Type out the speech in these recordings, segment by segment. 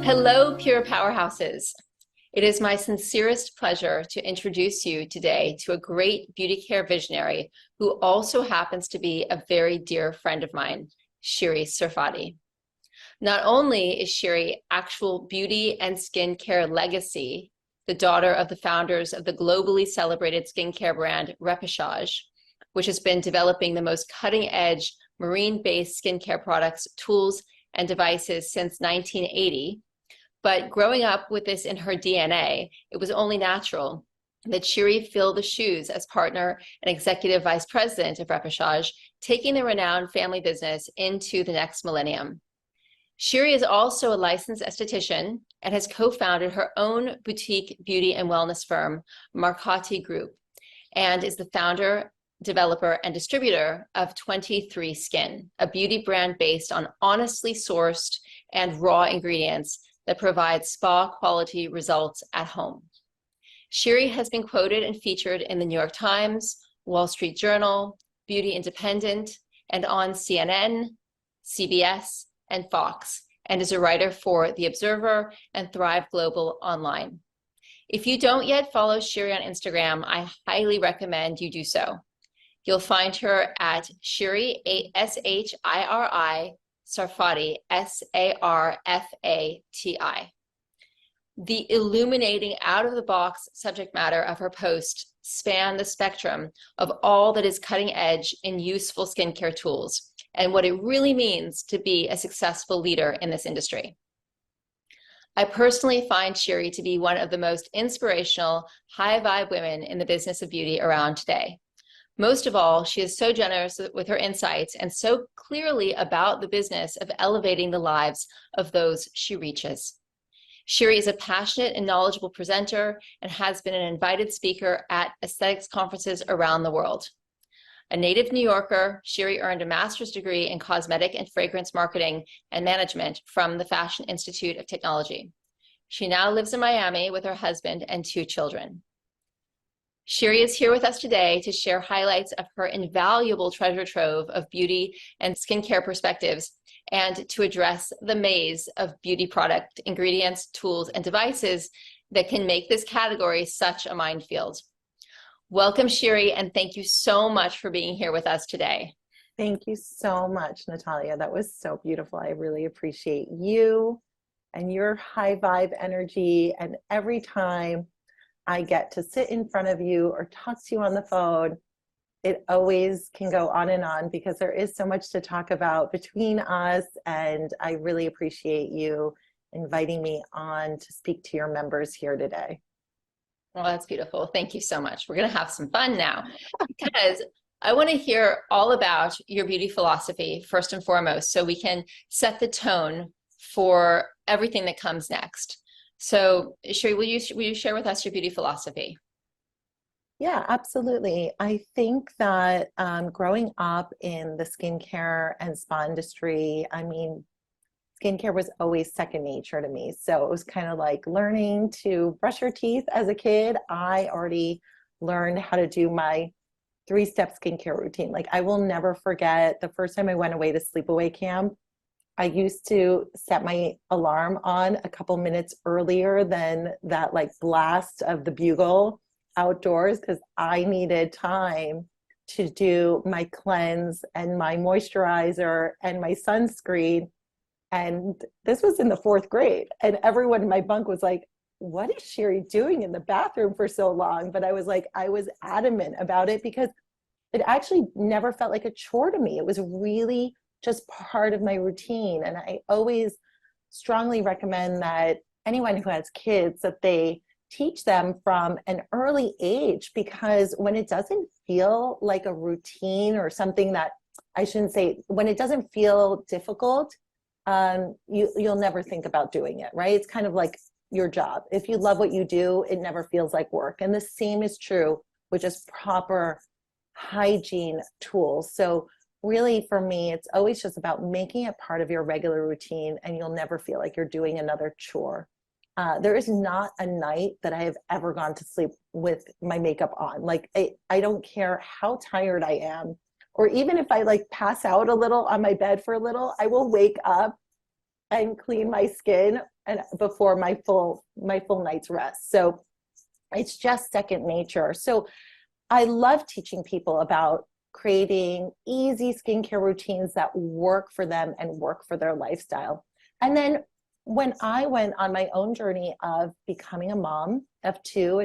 Hello, Pure Powerhouses. It is my sincerest pleasure to introduce you today to a great beauty care visionary who also happens to be a very dear friend of mine, Shiri Sharfati. Not only is Shiri actual beauty and skincare legacy, the daughter of the founders of the globally celebrated skincare brand Repassage, which has been developing the most cutting-edge marine-based skincare products, tools, and devices since 1980, but growing up with this in her DNA, it was only natural that Shiri fill the shoes as partner and executive vice president of Repassage, taking the renowned family business into the next millennium. Shiri is also a licensed esthetician and has co-founded her own boutique beauty and wellness firm, Marcotti Group, and is the founder, developer, and distributor of 23 Skin, a beauty brand based on honestly sourced and raw ingredients that provides spa quality results at home. Shiri has been quoted and featured in the New York Times, Wall Street Journal, Beauty Independent, and on CNN, CBS, and Fox, and is a writer for The Observer and Thrive Global Online. If you don't yet follow Shiri on Instagram, I highly recommend you do so. You'll find her at Shiri, S-H-I-R-I, Sharfati, S-A-R-F-A-T-I. The illuminating out-of-the-box subject matter of her post span the spectrum of all that is cutting edge in useful skincare tools and what it really means to be a successful leader in this industry. I personally find Shiri to be one of the most inspirational, high-vibe women in the business of beauty around today. Most of all, she is so generous with her insights and so clearly about the business of elevating the lives of those she reaches. Shiri is a passionate and knowledgeable presenter and has been an invited speaker at aesthetics conferences around the world. A native New Yorker, Shiri earned a master's degree in cosmetic and fragrance marketing and management from the Fashion Institute of Technology. She now lives in Miami with her husband and 2 children. Shiri is here with us today to share highlights of her invaluable treasure trove of beauty and skincare perspectives and to address the maze of beauty product ingredients, tools, and devices that can make this category such a minefield. Welcome, Shiri, and thank you so much for being here with us today. Thank you so much, Natalia. That was so beautiful. I really appreciate you and your high vibe energy. And every time I get to sit in front of you or talk to you on the phone, it always can go on and on because there is so much to talk about between us. And I really appreciate you inviting me on to speak to your members here today. Well, that's beautiful. Thank you so much. We're going to have some fun now because I want to hear all about your beauty philosophy first and foremost, so we can set the tone for everything that comes next. So, Shiri, will you share with us your beauty philosophy? Yeah, absolutely. I think that growing up in the skincare and spa industry, I mean, skincare was always second nature to me. So it was kind of like learning to brush your teeth as a kid. I already learned how to do my 3-step skincare routine. Like I will never forget the first time I went away to sleepaway camp. I used to set my alarm on a couple minutes earlier than that like blast of the bugle outdoors because I needed time to do my cleanse and my moisturizer and my sunscreen. And this was in the 4th grade. And everyone in my bunk was like, what is Shiri doing in the bathroom for so long? But I was like, I was adamant about it because it actually never felt like a chore to me. It was really just part of my routine. And I always strongly recommend that anyone who has kids, that they teach them from an early age, because when it doesn't feel like a routine or something that I shouldn't say, when it doesn't feel difficult, you'll never think about doing it, right? It's kind of like your job. If you love what you do, it never feels like work. And the same is true with just proper hygiene tools. So really for me, it's always just about making it part of your regular routine and you'll never feel like you're doing another chore. There is not a night that I have ever gone to sleep with my makeup on. Like I don't care how tired I am, or even if I like pass out a little on my bed for a little, I will wake up and clean my skin and before my full night's rest. So it's just second nature. So I love teaching people about creating easy skincare routines that work for them and work for their lifestyle. And then when I went on my own journey of becoming a mom of two,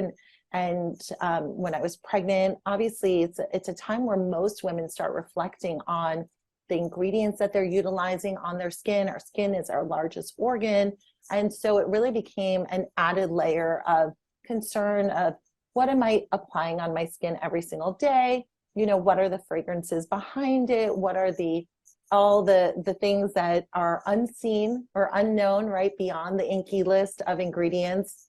and when I was pregnant, obviously it's a time where most women start reflecting on the ingredients that they're utilizing on their skin. Our skin is our largest organ. And so it really became an added layer of concern of, what am I applying on my skin every single day? You know, what are the fragrances behind it? What are all the things that are unseen or unknown, right, beyond the inky list of ingredients?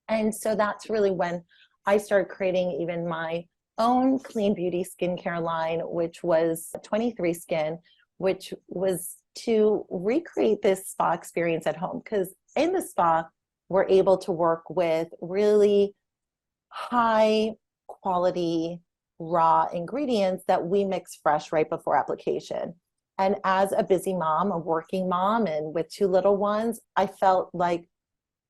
And so that's really when I started creating even my own clean beauty skincare line, which was 23 Skin, which was to recreate this spa experience at home. Because in the spa, we're able to work with really high quality raw ingredients that we mix fresh right before application. And as a busy mom, a working mom, and with two little ones, I felt like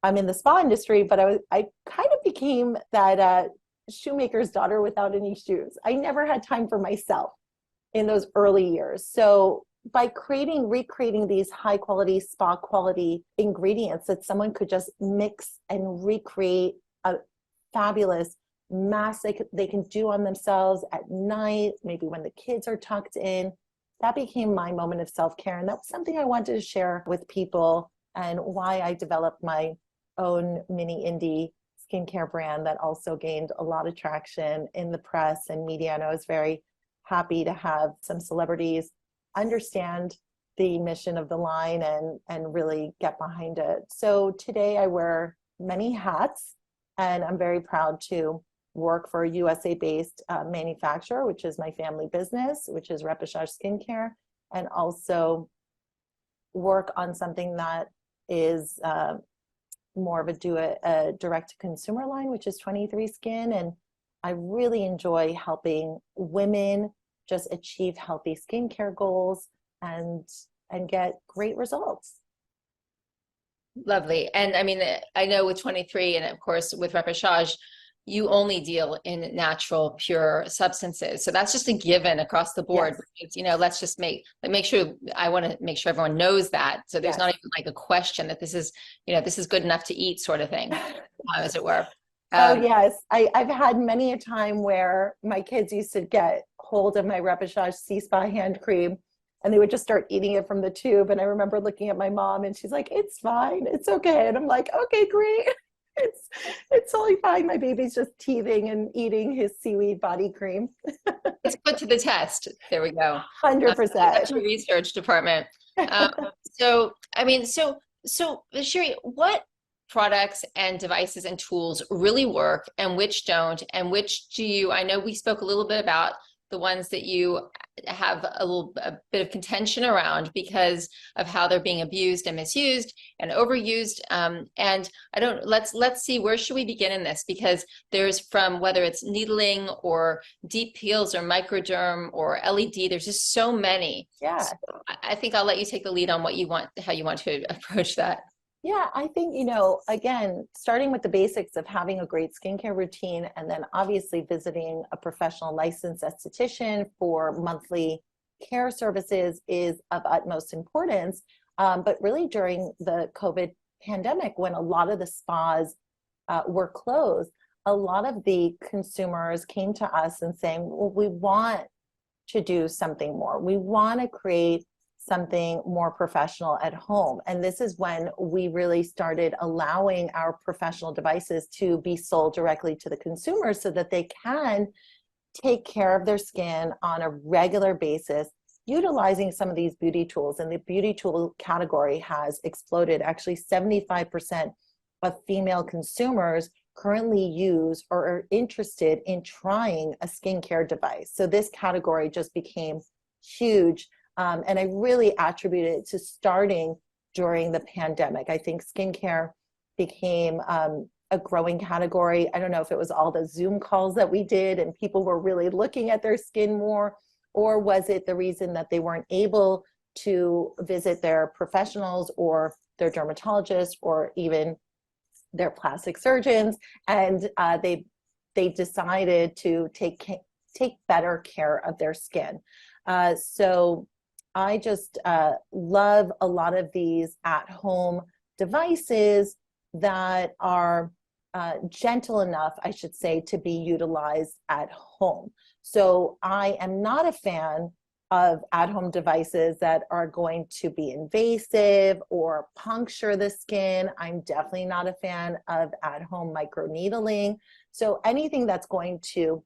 I'm in the spa industry, but I kind of became that shoemaker's daughter without any shoes. I never had time for myself in those early years. So by recreating these high quality, spa quality ingredients that someone could just mix and recreate a fabulous mask they can do on themselves at night, maybe when the kids are tucked in, that became my moment of self-care. And that was something I wanted to share with people, and why I developed my own mini indie skincare brand that also gained a lot of traction in the press and media. And I was very happy to have some celebrities understand the mission of the line and really get behind it. So today I wear many hats, and I'm very proud to work for a USA-based manufacturer, which is my family business, which is Repechage Skincare, and also work on something that is more of a direct-to-consumer line, which is 23 Skin. And I really enjoy helping women just achieve healthy skincare goals and get great results. Lovely. And I mean, I know with 23 and of course with Repechage, you only deal in natural, pure substances. So that's just a given across the board. Yes. You know, let's just make sure, I want to make sure everyone knows that. So there's Yes. not even like a question that this is, you know, this is good enough to eat sort of thing, as it were. Oh yes, I've had many a time where my kids used to get hold of my Repechage Sea Spa hand cream, and they would just start eating it from the tube. And I remember looking at my mom, and she's like, "It's fine, it's okay." And I'm like, "Okay, great, it's totally fine. My baby's just teething and eating his seaweed body cream." It's put to the test. There we go. 100%. That's your research department. So, I mean, so Shiri, what products and devices and tools really work and which don't, and which do you, I know we spoke a little bit about the ones that you have a bit of contention around because of how they're being abused and misused and overused. And I don't, let's see, where should we begin in this? Because there's, from whether it's needling or deep peels or microderm or LED, there's just so many. Yeah. So I think I'll let you take the lead on what you want, how you want to approach that. Yeah, I think, again, starting with the basics of having a great skincare routine, and then obviously visiting a professional licensed esthetician for monthly care services is of utmost importance. But really during the COVID pandemic, when a lot of the spas were closed, a lot of the consumers came to us and saying, well, we want to do something more. We want to create something more professional at home. And this is when we really started allowing our professional devices to be sold directly to the consumers so that they can take care of their skin on a regular basis, utilizing some of these beauty tools. And the beauty tool category has exploded. Actually, 75% of female consumers currently use or are interested in trying a skincare device. So this category just became huge. And I really attribute it to starting during the pandemic. I think skincare became a growing category. I don't know if it was all the Zoom calls that we did and people were really looking at their skin more, or was it the reason that they weren't able to visit their professionals or their dermatologists or even their plastic surgeons, and they decided to take better care of their skin. So I just love a lot of these at-home devices that are gentle enough, I should say, to be utilized at home. So I am not a fan of at-home devices that are going to be invasive or puncture the skin. I'm definitely not a fan of at-home microneedling. So anything that's going to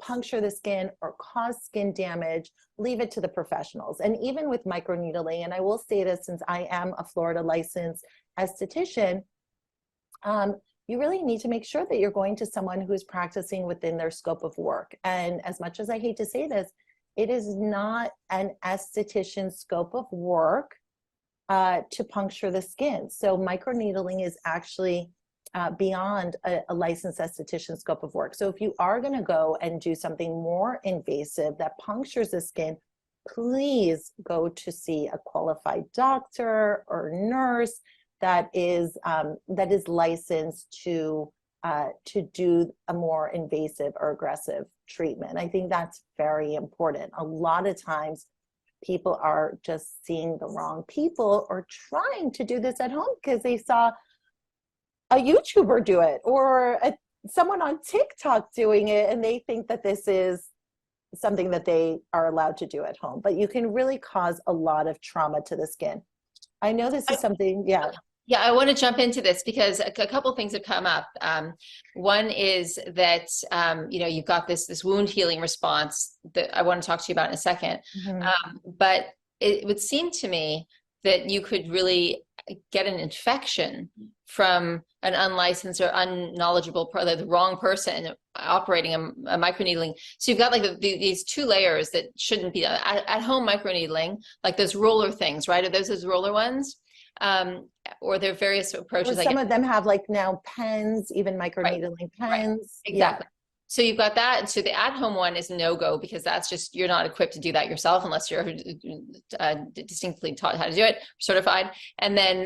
puncture the skin or cause skin damage, leave it to the professionals. And even with microneedling, and I will say this since I am a Florida licensed esthetician, you really need to make sure that you're going to someone who is practicing within their scope of work. And as much as I hate to say this, it is not an esthetician's scope of work to puncture the skin. So microneedling is actually beyond a licensed esthetician scope of work. So if you are going to go and do something more invasive that punctures the skin, please go to see a qualified doctor or nurse that is licensed to do a more invasive or aggressive treatment. I think that's very important. A lot of times people are just seeing the wrong people or trying to do this at home because they saw a YouTuber do it or someone on TikTok doing it, and they think that this is something that they are allowed to do at home. But you can really cause a lot of trauma to the skin. I know this is something, yeah. Yeah, I want to jump into this because a couple of things have come up. One is that you've got this wound healing response that I want to talk to you about in a second. But it would seem to me that you could really get an infection from an unlicensed or unknowledgeable, the wrong person operating a microneedling. So you've got like these two layers that shouldn't be at home microneedling, like those roller things, right? Are those roller ones? Or there are various approaches. Or some of them have like now pens, even microneedling pens. Right. Exactly. Yeah. So you've got that. So the at-home one is no-go because that's just, you're not equipped to do that yourself unless you're distinctly taught how to do it, certified. And then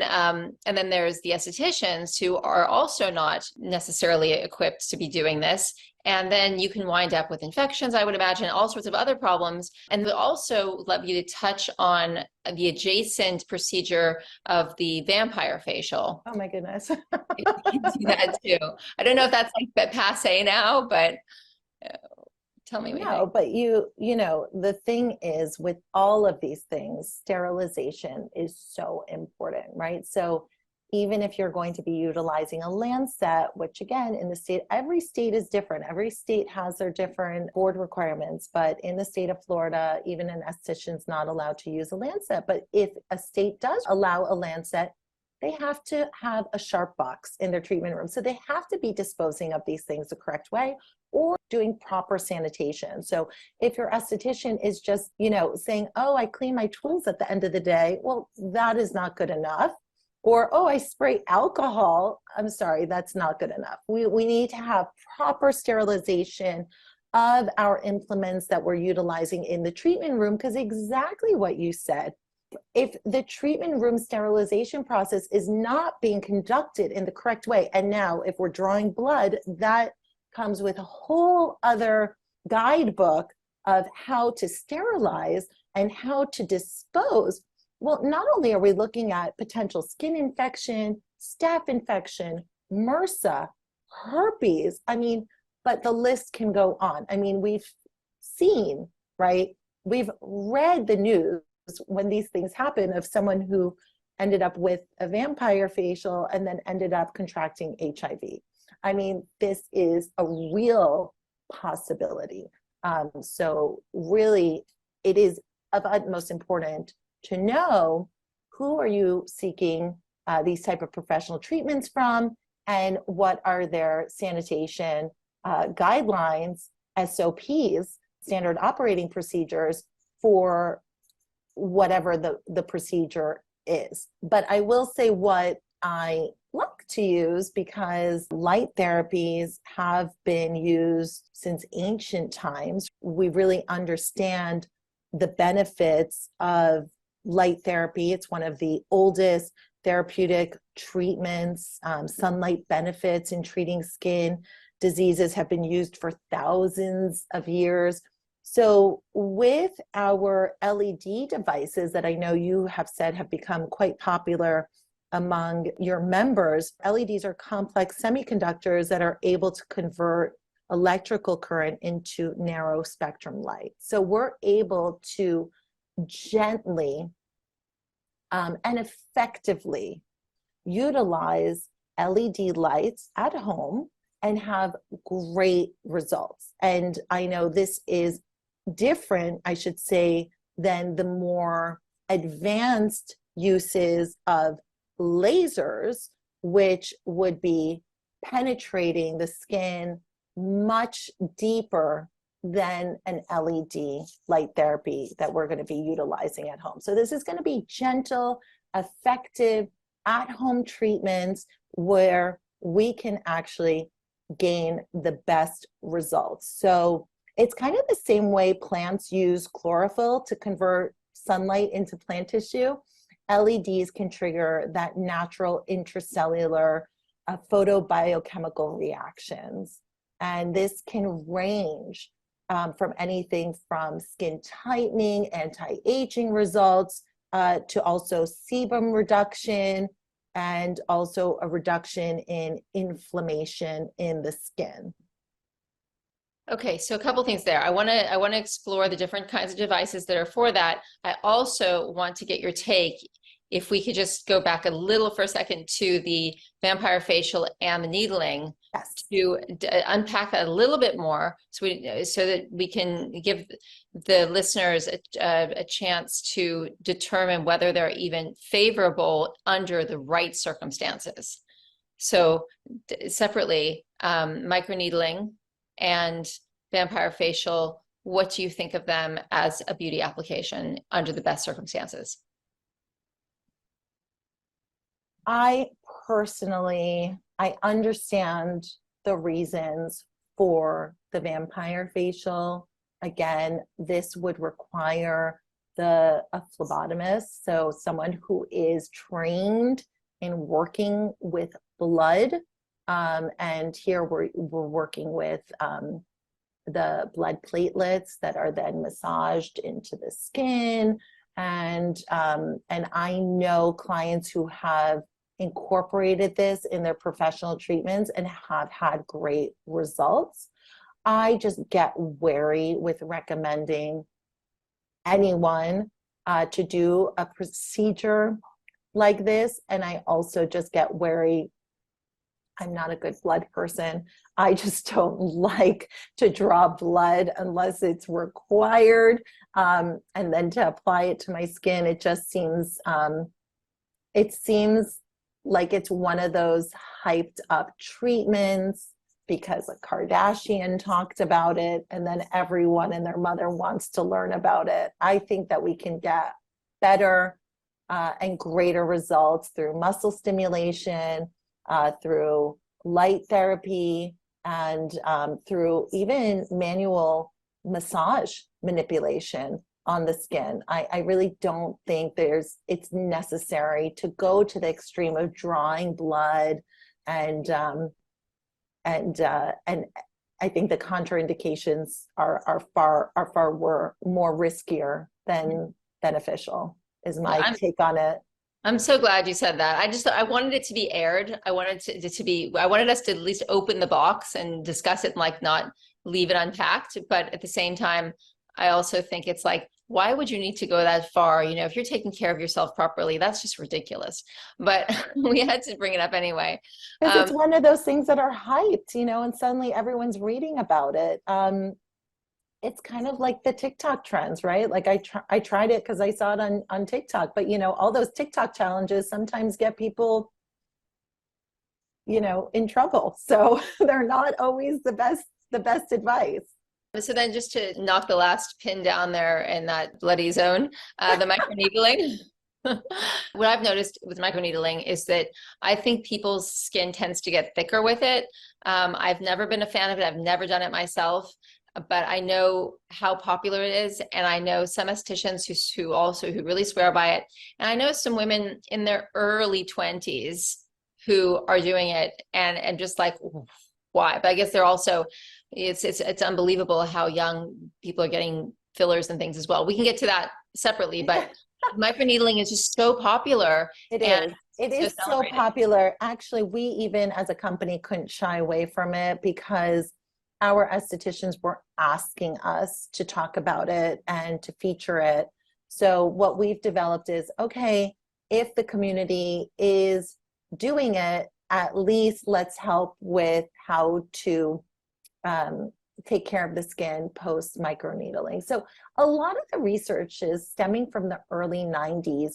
there's the estheticians who are also not necessarily equipped to be doing this. And then you can wind up with infections, I would imagine, all sorts of other problems. And we'll also love you to touch on the adjacent procedure of the vampire facial. Oh my goodness. You can do that too. I don't know if that's like passe now, but tell me what you think. But you know, the thing is with all of these things, sterilization is so important, right? So even if you're going to be utilizing a Lancet, which again, in the state, every state is different. Every state has their different board requirements, but in the state of Florida, even an esthetician's not allowed to use a Lancet. But if a state does allow a Lancet, they have to have a sharp box in their treatment room. So they have to be disposing of these things the correct way or doing proper sanitation. So if your esthetician is just, saying, oh, I clean my tools at the end of the day, well, that is not good enough. Or, oh, I spray alcohol. I'm sorry, that's not good enough. We need to have proper sterilization of our implements that we're utilizing in the treatment room, because exactly what you said, if the treatment room sterilization process is not being conducted in the correct way, and now if we're drawing blood, that comes with a whole other guidebook of how to sterilize and how to dispose. Well, not only are we looking at potential skin infection, staph infection, MRSA, herpes, but the list can go on. We've seen, right? We've read the news when these things happen of someone who ended up with a vampire facial and then ended up contracting HIV. This is a real possibility. So really, it is of utmost importance to know who are you seeking these type of professional treatments from, and what are their sanitation guidelines, SOPs, standard operating procedures for whatever the procedure is. But I will say what I like to use, because light therapies have been used since ancient times. We really understand the benefits of light therapy. It's one of the oldest therapeutic treatments. Sunlight benefits in treating skin diseases have been used for thousands of years. So with our LED devices that I know you have said have become quite popular among your members, LEDs are complex semiconductors that are able to convert electrical current into narrow spectrum light. So we're able to gently and effectively utilize LED lights at home and have great results. And I know this is different, I should say, than the more advanced uses of lasers, which would be penetrating the skin much deeper than an LED light therapy that we're going to be utilizing at home. So this is going to be gentle, effective, at-home treatments where we can actually gain the best results. So it's kind of the same way plants use chlorophyll to convert sunlight into plant tissue. LEDs can trigger that natural intracellular photobiochemical reactions. And this can range from anything from skin tightening, anti-aging results, to also sebum reduction, and also a reduction in inflammation in the skin. Okay, so a couple things there. I want to explore the different kinds of devices that are for that. I also want to get your take, if we could just go back a little for a second to the vampire facial and the needling. Yes. To unpack that a little bit more, so that we can give the listeners a chance to determine whether they're even favorable under the right circumstances. So separately, microneedling and vampire facial, what do you think of them as a beauty application under the best circumstances? I personally, I understand the reasons for the vampire facial. Again, this would require a phlebotomist, so someone who is trained in working with blood. And here we're working with the blood platelets that are then massaged into the skin. And I know clients who have incorporated this in their professional treatments and have had great results. I just get wary with recommending anyone to do a procedure like this. And I also just get wary. I'm not a good blood person. I just don't like to draw blood unless it's required. And then to apply it to my skin, it just seems, like it's one of those hyped up treatments because a Kardashian talked about it and then everyone and their mother wants to learn about it. I think that we can get better and greater results through muscle stimulation, through light therapy, and through even manual massage manipulation on the skin. I really don't think it's necessary to go to the extreme of drawing blood, and I think the contraindications are far more riskier than beneficial, is my take on it. I'm so glad you said that. I wanted it to be aired. I wanted I wanted us to at least open the box and discuss it and like not leave it unpacked. But at the same time, I also think it's like, why would you need to go that far? You know, if you're taking care of yourself properly, that's just ridiculous. But we had to bring it up anyway. Because it's one of those things that are hyped, and suddenly everyone's reading about it. It's kind of like the TikTok trends, right? Like I tried it because I saw it on TikTok, but all those TikTok challenges sometimes get people, in trouble. So they're not always the best advice. So then just to knock the last pin down there in that bloody zone, the microneedling. What I've noticed with microneedling is that I think people's skin tends to get thicker with it. I've never been a fan of it. I've never done it myself. but I know how popular it is. And I know some estheticians who really swear by it. And I know some women in their early 20s who are doing it and just like, why? But I guess they're also, it's unbelievable how young people are getting fillers and things as well. We can get to that separately, but microneedling is just so popular. It and is. It so is so celebrated. popular. Actually, we even as a company couldn't shy away from it because our estheticians were asking us to talk about it and to feature it. So what we've developed is, okay, if the community is doing it, at least let's help with how to take care of the skin post microneedling. So a lot of the research is stemming from the early 90s,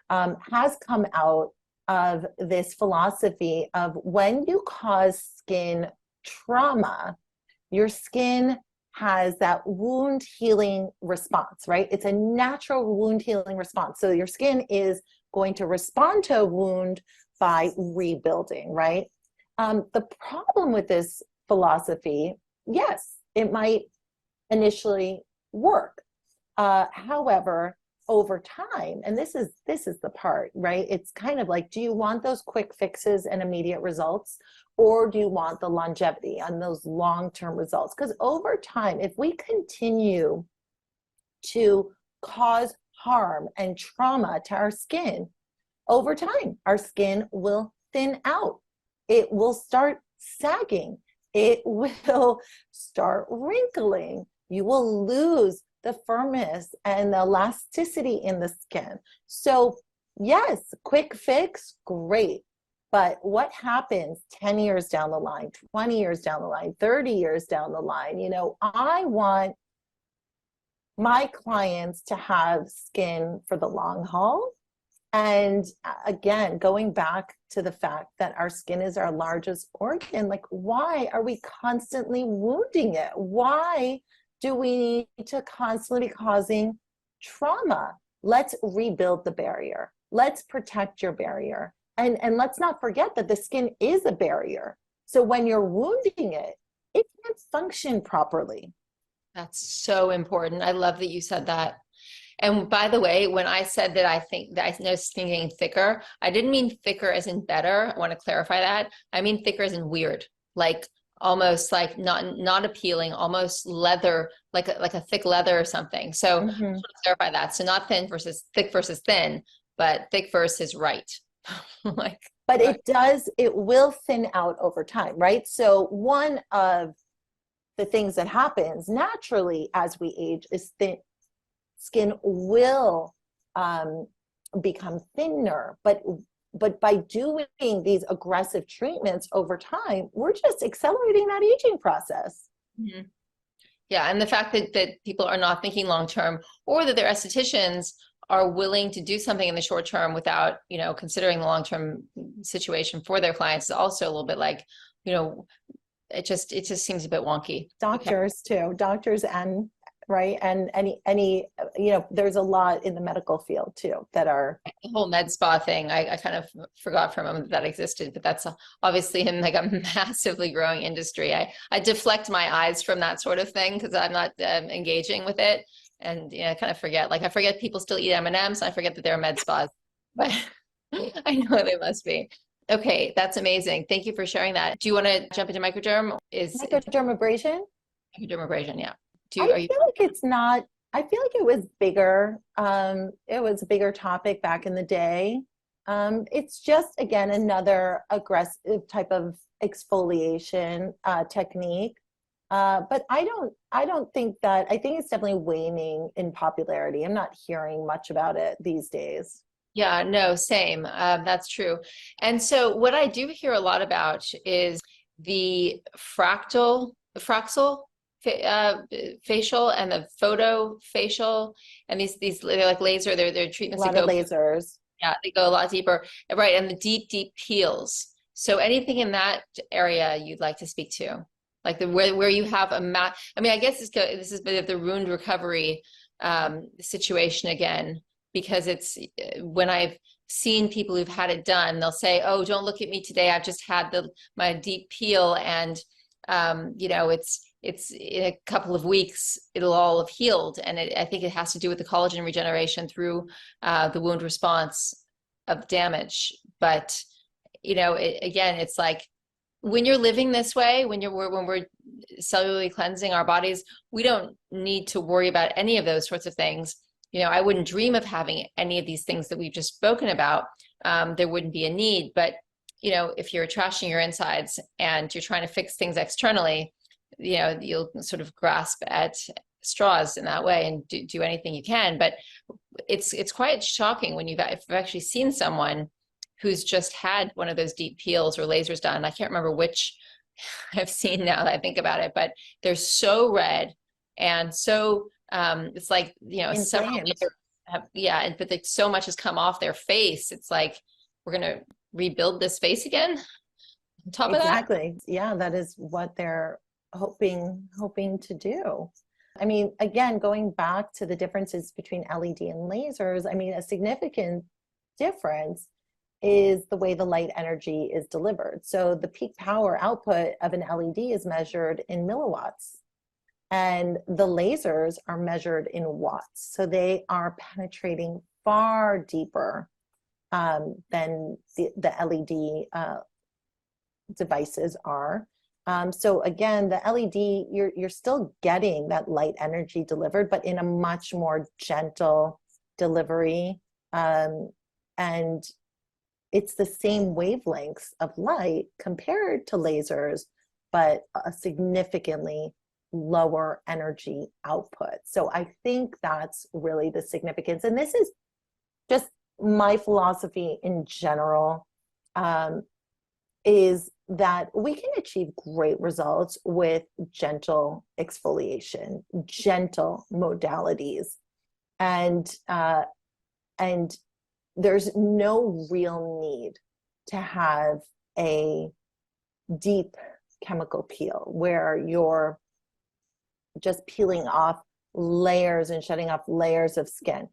has come out of this philosophy of when you cause skin trauma, your skin has that wound healing response, right? It's a natural wound healing response. So your skin is going to respond to a wound by rebuilding, right? The problem with this philosophy, yes, it might initially work. However, over time, and this is the part, right? It's kind of like, do you want those quick fixes and immediate results, or do you want the longevity and those long-term results? Because over time, if we continue to cause harm and trauma to our skin, over time, our skin will thin out. It will start sagging. It will start wrinkling. You will lose the firmness and the elasticity in the skin. So yes, quick fix, great. But what happens 10 years down the line, 20 years down the line, 30 years down the line? You know, I want my clients to have skin for the long haul. And again, going back to the fact that our skin is our largest organ, like, why are we constantly wounding it? Why do we need to constantly be causing trauma? Let's rebuild the barrier. Let's protect your barrier. And let's not forget that the skin is a barrier. So when you're wounding it, it can't function properly. That's so important. I love that you said that. And by the way, when I said that I think that I know skin getting thicker, I didn't mean thicker as in better. I want to clarify that. I mean thicker as in weird, like almost like not appealing, almost leather, like a thick leather or something. So I just want to clarify that. So not thin versus thick versus thin, but thick versus right. Like, but it will thin out over time, right? So one of the things that happens naturally as we age is skin will become thinner, but by doing these aggressive treatments over time, we're just accelerating that aging process. mm-hmm. Yeah, and the fact that people are not thinking long term, or that their estheticians are willing to do something in the short term without, considering the long term situation for their clients is also a little bit like, it just seems a bit wonky. Doctors too, doctors and right, and any there's a lot in the medical field too that are the whole med spa thing. I kind of forgot for a moment that existed, but that's obviously in like a massively growing industry. I deflect my eyes from that sort of thing because I'm not engaging with it, and I kind of forget. Like I forget people still eat M&Ms. I forget that they're med spas, but I know they must be. Okay, that's amazing. Thank you for sharing that. Do you want to jump into microderm? microdermabrasion? Microdermabrasion, yeah. I feel like it's not. I feel like it was bigger. It was a bigger topic back in the day. It's just, again, another aggressive type of exfoliation technique. But I don't think that. I think it's definitely waning in popularity. I'm not hearing much about it these days. Yeah, no, same. That's true. And so what I do hear a lot about is the fraxel facial and the photo facial, and these they're like laser, they're treatments A lot that of go, lasers. yeah, they go a lot deeper, right? And the deep peels. So anything in that area you'd like to speak to, like where you have a I mean, I guess this is a bit of the wound recovery situation again, because it's when I've seen people who've had it done, they'll say, "Oh, don't look at me today. I've just had my deep peel, and it's in a couple of weeks, it'll all have healed. And I think it has to do with the collagen regeneration through the wound response of damage. But, again, it's like when you're living this way, when we're cellularly cleansing our bodies, we don't need to worry about any of those sorts of things. I wouldn't dream of having any of these things that we've just spoken about. There wouldn't be a need. But, if you're trashing your insides and you're trying to fix things externally, you'll sort of grasp at straws in that way and do anything you can. But it's quite shocking when if you've actually seen someone who's just had one of those deep peels or lasers done. I can't remember which I've seen now that I think about it, but they're so red and so it's like, several layers but like so much has come off their face. It's like, we're gonna rebuild this face again on top of that. Exactly. Yeah, that is what they're hoping to do. I mean, again, going back to the differences between LED and lasers, I mean, a significant difference is the way the light energy is delivered. So the peak power output of an LED is measured in milliwatts, and the lasers are measured in watts. So they are penetrating far deeper than the LED devices are. So again, the LED, you're still getting that light energy delivered, but in a much more gentle delivery. And it's the same wavelengths of light compared to lasers, but a significantly lower energy output. So I think that's really the significance. And this is just my philosophy in general, is that we can achieve great results with gentle exfoliation, gentle modalities. And there's no real need to have a deep chemical peel where you're just peeling off layers and shedding off layers of skin.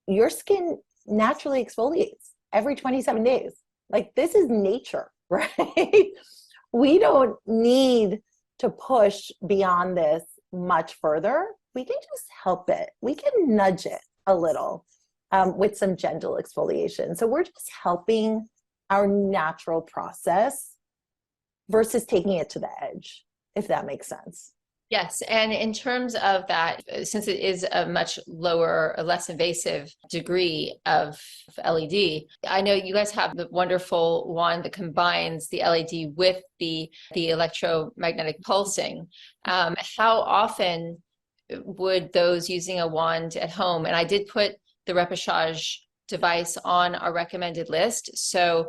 Your skin naturally exfoliates every 27 days. Like, this is nature, right? We don't need to push beyond this much further. We can just help it. We can nudge it a little with some gentle exfoliation. So we're just helping our natural process versus taking it to the edge, if that makes sense. Yes. And in terms of that, since it is a much lower, a less invasive degree of LED, I know you guys have the wonderful wand that combines the LED with the electromagnetic pulsing. How often would those using a wand at home, and I did put the repechage device on our recommended list. So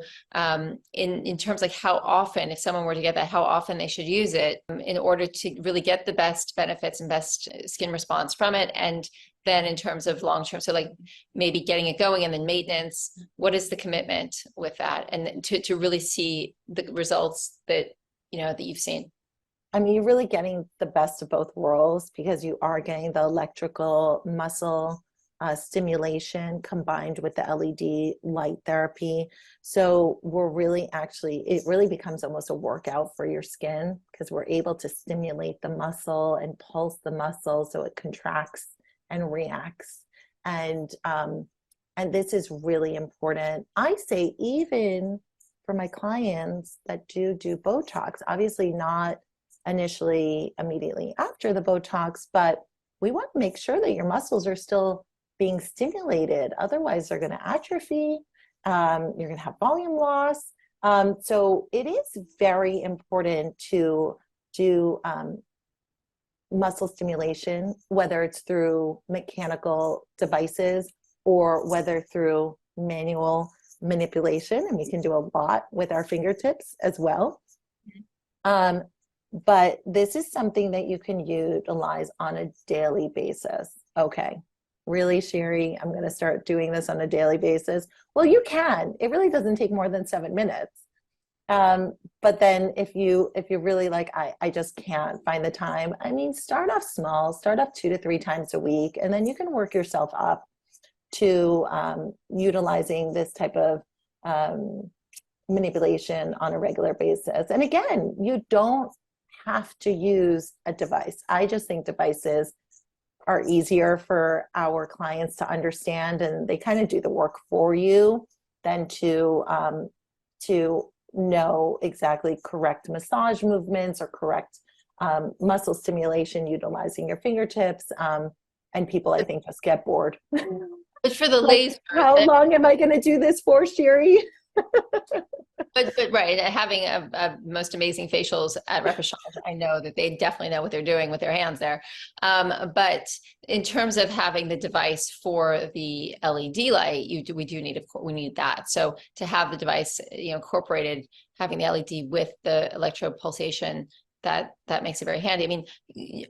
in terms like how often, if someone were to get that, how often they should use it in order to really get the best benefits and best skin response from it. And then in terms of long-term, so like maybe getting it going and then maintenance, what is the commitment with that? And to really see the results that, that you've seen. I mean, you're really getting the best of both worlds, because you are getting the electrical muscle stimulation combined with the LED light therapy. So we're really it really becomes almost a workout for your skin, because we're able to stimulate the muscle and pulse the muscle so it contracts and reacts. And this is really important. I say, even for my clients that do Botox, obviously not initially immediately after the Botox, but we want to make sure that your muscles are still being stimulated. Otherwise, they're going to atrophy. You're going to have volume loss. So it is very important to do muscle stimulation, whether it's through mechanical devices or whether through manual manipulation. And we can do a lot with our fingertips as well. But this is something that you can utilize on a daily basis. Okay. Really, Shiri, I'm going to start doing this on a daily basis. Well, you can. It really doesn't take more than 7 minutes. But then if you really like, I just can't find the time. I mean, start off small, start off 2 to 3 times a week, and then you can work yourself up to utilizing this type of manipulation on a regular basis. And again, you don't have to use a device. I just think devices are easier for our clients to understand, and they kind of do the work for you than to know exactly correct massage movements or correct muscle stimulation utilizing your fingertips. And people, I think, just get bored. But for the Like, laser, how long am I going to do this for, Shiri? but right, having a most amazing facials at Repassage, I know that they definitely know what they're doing with their hands there. But in terms of having the device for the LED light, we do need, of course, we need that. So to have the device, incorporated, having the LED with the electropulsation, that makes it very handy. I mean,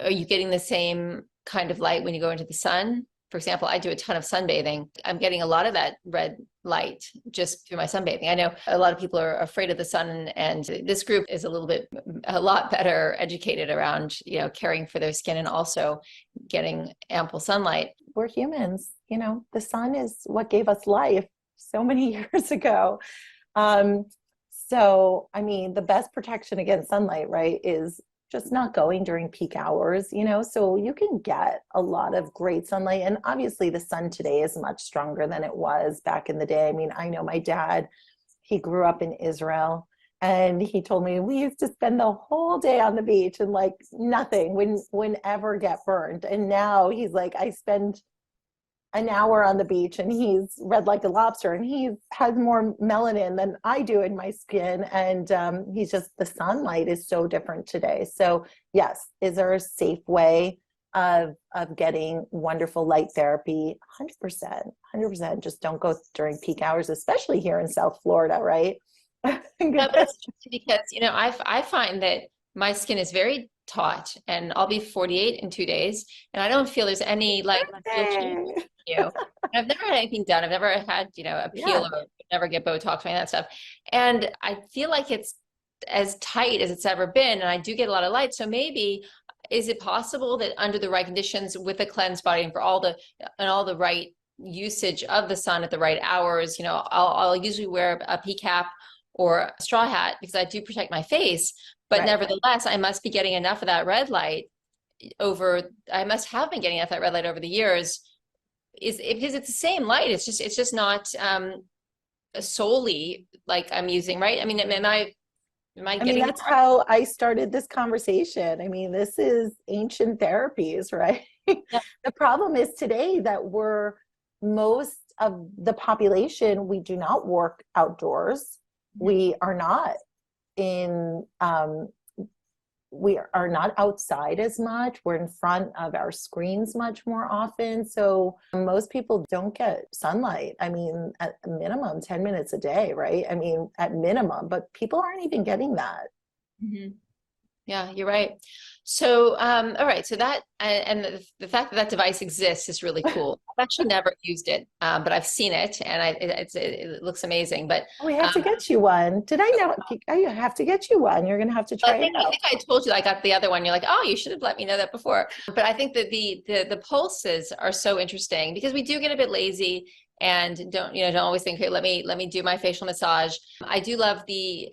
are you getting the same kind of light when you go into the sun? For example, I do a ton of sunbathing. I'm getting a lot of that red light just through my sunbathing. I know a lot of people are afraid of the sun, and this group is a lot better educated around, caring for their skin and also getting ample sunlight. We're humans, the sun is what gave us life so many years ago. So, I mean, the best protection against sunlight, right, is just not going during peak hours, so you can get a lot of great sunlight. And obviously the sun today is much stronger than it was back in the day. I mean, I know my dad, he grew up in Israel, and he told me we used to spend the whole day on the beach and like nothing wouldn't ever get burned. And now he's like, I spend an hour on the beach and he's red like a lobster, and he has more melanin than I do in my skin. And he's just, the sunlight is so different today. So yes, is there a safe way of getting wonderful light therapy? 100%. Just don't go during peak hours, especially here in South Florida, right? Yeah, but it's because, I find that my skin is very taut, and I'll be 48 in 2 days, and I don't feel there's any like real change in you. I've never had anything done. I've never had, a peel Yeah. or never get Botox or any of that stuff. And I feel like it's as tight as it's ever been, and I do get a lot of light. So maybe, is it possible that under the right conditions, with a cleansed body and all the right usage of the sun at the right hours, I'll usually wear a pea cap or a straw hat because I do protect my face, but Right. nevertheless, I must be getting enough of that red light I must have been getting enough of that red light over the years, because it's the same light. It's just not solely like I'm using, right? I mean, am I I mean, getting that's how I started this conversation. I mean, this is ancient therapies, right? yeah. The problem is today that most of the population, we do not work outdoors. We are not in, we are not outside as much. We're in front of our screens much more often. So most people don't get sunlight. I mean, at a minimum, 10 minutes a day, right? I mean, at minimum, but people aren't even getting that. Mm-hmm. Yeah, you're right. So, all right. So that, and the fact that that device exists is really cool. I've actually never used it, but I've seen it, and it looks amazing. But We have to get you one. Did I know? I have to get you one. You're going to have to try it I out. think I told you I got the other one. You're like, oh, you should have let me know that before. But I think that the pulses are so interesting because we do get a bit lazy and don't always think, okay, let me do my facial massage. I do love the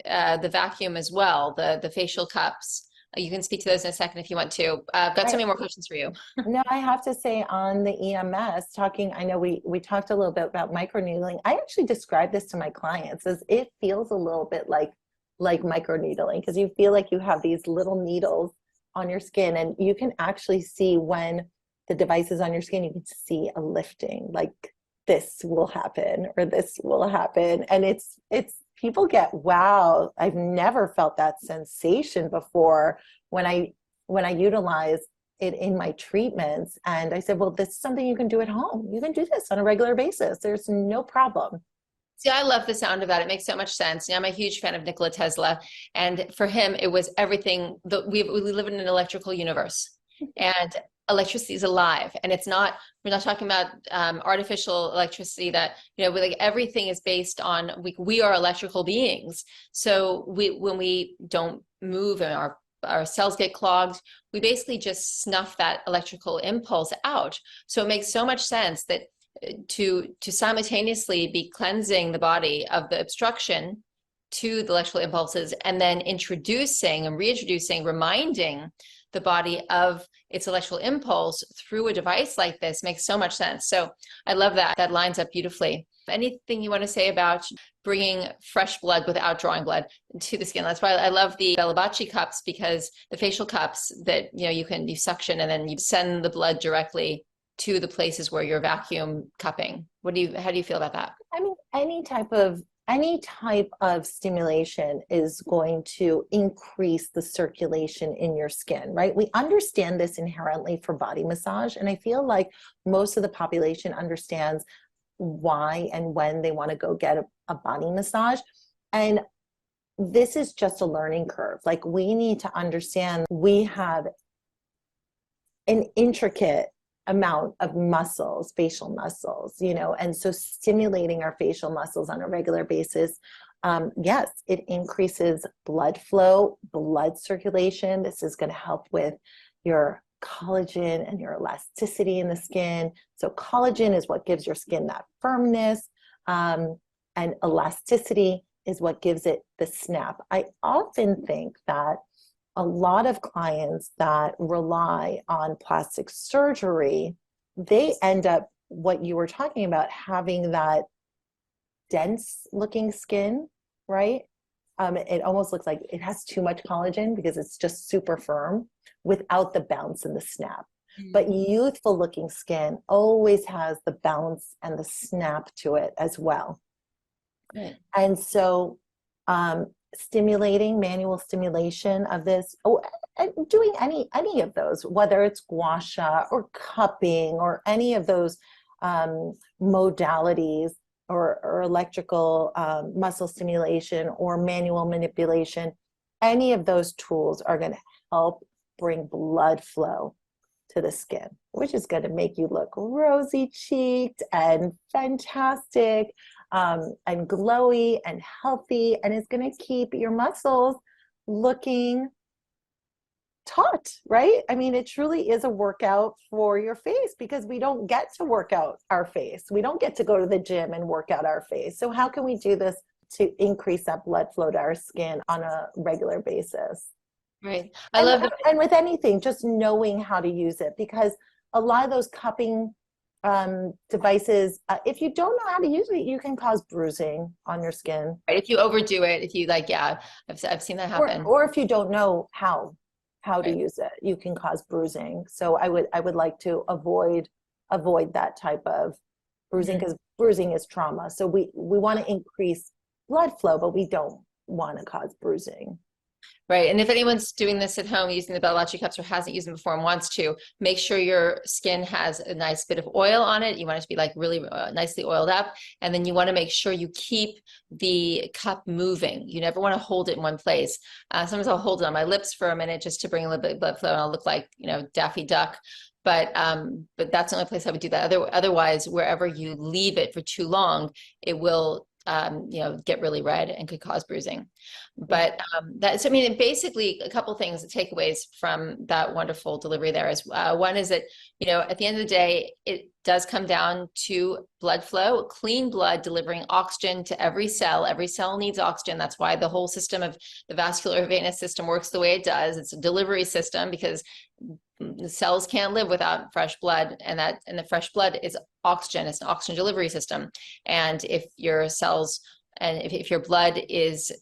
vacuum as well, the facial cups. You can speak to those in a second if you want to. I've got so many more questions for you. No, I have to say, on the EMS, I know we talked a little bit about microneedling. I actually describe this to my clients as it feels a little bit like microneedling, because you feel like you have these little needles on your skin, and you can actually see when the device is on your skin, you can see a lifting, like this will happen or this will happen. And it's people get, wow, I've never felt that sensation before when I utilize it in my treatments. And I said, well, this is something you can do at home. You can do this on a regular basis. There's no problem. See, I love the sound of that. It makes so much sense. I'm a huge fan of Nikola Tesla, and for him, it was everything. We live in an electrical universe, and electricity is alive, and we're not talking about artificial electricity that, like everything is based on, we are electrical beings. So when we don't move and our cells get clogged, we basically just snuff that electrical impulse out. So it makes so much sense that to simultaneously be cleansing the body of the obstruction to the electrical impulses, and then introducing and reintroducing, reminding the body of its electrical impulse through a device like this makes so much sense. So I love that. That lines up beautifully. Anything you want to say about bringing fresh blood without drawing blood to the skin? That's why I love the Belabachi cups, because the facial cups that, you know, you suction and then you send the blood directly to the places where you're vacuum cupping. How do you feel about that? I mean, any type of stimulation is going to increase the circulation in your skin, right? We understand this inherently for body massage, and I feel like most of the population understands why and when they want to go get a body massage. And this is just a learning curve. Like, we need to understand we have an intricate amount of muscles, facial muscles, you know, and so stimulating our facial muscles on a regular basis, yes, it increases blood flow, blood circulation. This is going to help with your collagen and your elasticity in the skin. So collagen is what gives your skin that firmness, and elasticity is what gives it the snap. I often think that a lot of clients that rely on plastic surgery, they end up, what you were talking about, having that dense looking skin, right? It almost looks like it has too much collagen because it's just super firm without the bounce and the snap. But youthful looking skin always has the bounce and the snap to it as well. Right. And so manual stimulation of this, doing any of those, whether it's gua sha or cupping or any of those modalities, or electrical muscle stimulation or manual manipulation, any of those tools are going to help bring blood flow to the skin, which is going to make you look rosy cheeked and fantastic, and glowy and healthy, and it's going to keep your muscles looking taut, right? I mean, it truly is a workout for your face, because we don't get to work out our face. We don't get to go to the gym and work out our face. So how can we do this to increase that blood flow to our skin on a regular basis? Right. I love that. And with anything, just knowing how to use it, because a lot of those cupping devices, if you don't know how to use it, you can cause bruising on your skin. Right. If you overdo it, if you I've seen that happen. Or if you don't know how to Right. use it, you can cause bruising. So I would like to avoid that type of bruising, because bruising is trauma. So we want to increase blood flow, but we don't want to cause bruising. Right. And if anyone's doing this at home using the Bellacci cups or hasn't used them before and wants to, make sure your skin has a nice bit of oil on it. You want it to be like really nicely oiled up. And then you want to make sure you keep the cup moving. You never want to hold it in one place. Sometimes I'll hold it on my lips for a minute just to bring a little bit of blood flow, and I'll look like, you know, Daffy Duck. But that's the only place I would do that. Otherwise, wherever you leave it for too long, it will get really red and could cause bruising. But I mean, basically a couple things, takeaways from that wonderful delivery there is, one is that, you know, at the end of the day, it does come down to blood flow, clean blood delivering oxygen to every cell. Every cell needs oxygen. That's why the whole system of the vascular venous system works the way it does. It's a delivery system, because the cells can't live without fresh blood, and the fresh blood is oxygen. It's an oxygen delivery system. And if your cells and if your blood is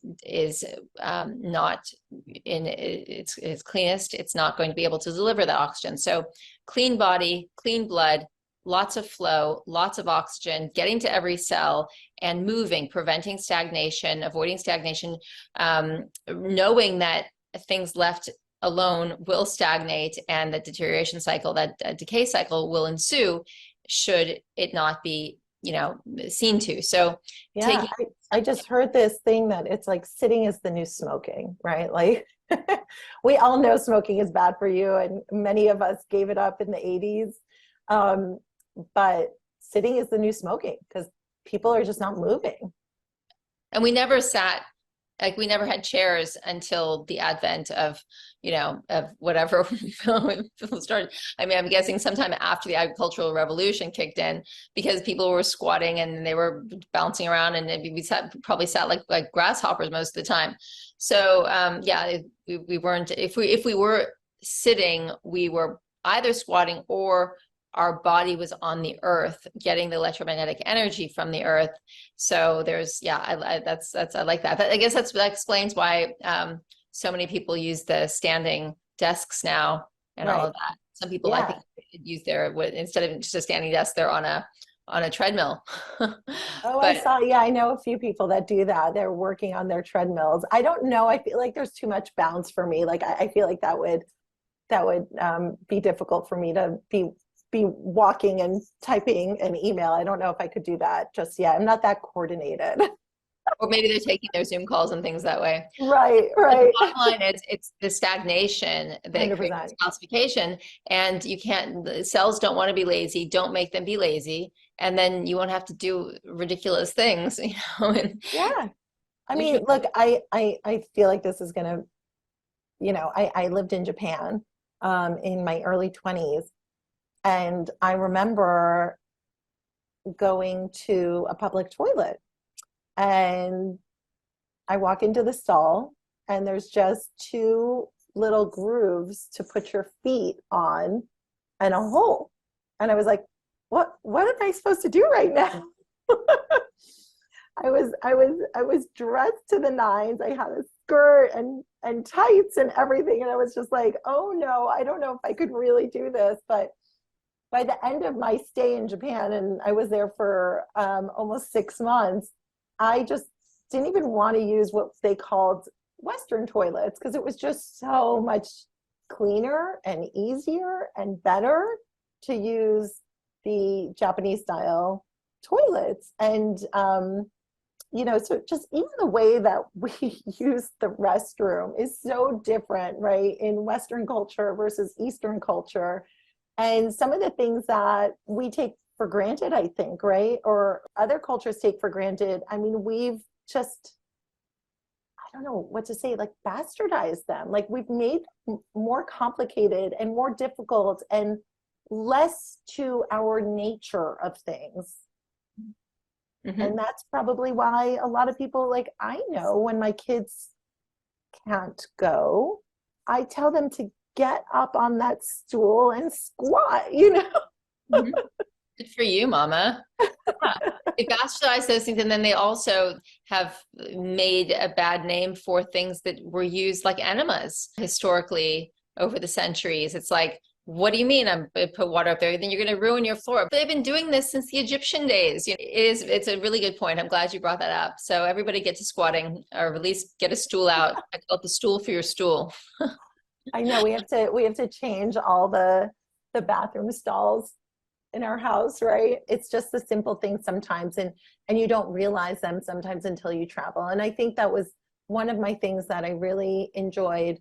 not in its cleanest, it's not going to be able to deliver that oxygen. So clean body, clean blood, lots of flow, lots of oxygen, getting to every cell and moving, preventing stagnation, avoiding stagnation, knowing that things left alone will stagnate, and the deterioration cycle, that decay cycle will ensue should it not be, you know, seen to. So yeah, I just heard this thing that it's like sitting is the new smoking, right? Like we all know smoking is bad for you, and many of us gave it up in the 80s. But sitting is the new smoking, because people are just not moving. And we never sat like we never had chairs until the advent of, of whatever people started. I mean, I'm guessing sometime after the agricultural revolution kicked in, because people were squatting and they were bouncing around, and probably sat like grasshoppers most of the time. So yeah, we weren't, if we were sitting, we were either squatting or our body was on the earth getting the electromagnetic energy from the earth. So there's, yeah, I like that. But I guess that explains why so many people use the standing desks now and all of that. Some people, I Yeah. think, use instead of just a standing desk, they're on a treadmill. Oh, I But saw. Yeah, I know a few people that do that. They're working on their treadmills. I don't know. I feel like there's too much bounce for me. Like I feel like that would be difficult for me to be walking and typing an email. I don't know if I could do that just yet. I'm not that coordinated. or maybe they're taking their Zoom calls and things that way. Right, But the right. bottom line is it's the stagnation that creates 100%. calcification, and the cells don't want to be lazy. Don't make them be lazy, and then you won't have to do ridiculous things, And Yeah. I mean, look, I feel like this is gonna, I lived in Japan in my early 20s, and I remember going to a public toilet, and I walk into the stall, and there's just two little grooves to put your feet on and a hole. And I was like, what am I supposed to do right now? I was dressed to the nines. I had a skirt and tights and everything. And I was just like, oh no, I don't know if I could really do this. But by the end of my stay in Japan, and I was there for almost 6 months, I just didn't even want to use what they called Western toilets, because it was just so much cleaner and easier and better to use the Japanese style toilets. And so just even the way that we use the restroom is so different, right, in Western culture versus Eastern culture. And some of the things that we take for granted, I think, right, or other cultures take for granted, I mean, we've just, I don't know what to say, like bastardized them. Like we've made more complicated and more difficult and less to our nature of things. Mm-hmm. And that's probably why a lot of people, like, I know when my kids can't go, I tell them to get up on that stool and squat. Mm-hmm. Good for you, Mama. Yeah. They bastardize those things, and then they also have made a bad name for things that were used like enemas historically over the centuries. It's like, what do you mean I'm going to put water up there? Then you're going to ruin your floor. But they've been doing this since the Egyptian days. It's a really good point. I'm glad you brought that up. So everybody get to squatting, or at least get a stool out. I call it the stool for your stool. I know we have to change all the bathroom stalls in our house, right? It's just the simple things sometimes, and you don't realize them sometimes until you travel. And I think that was one of my things that I really enjoyed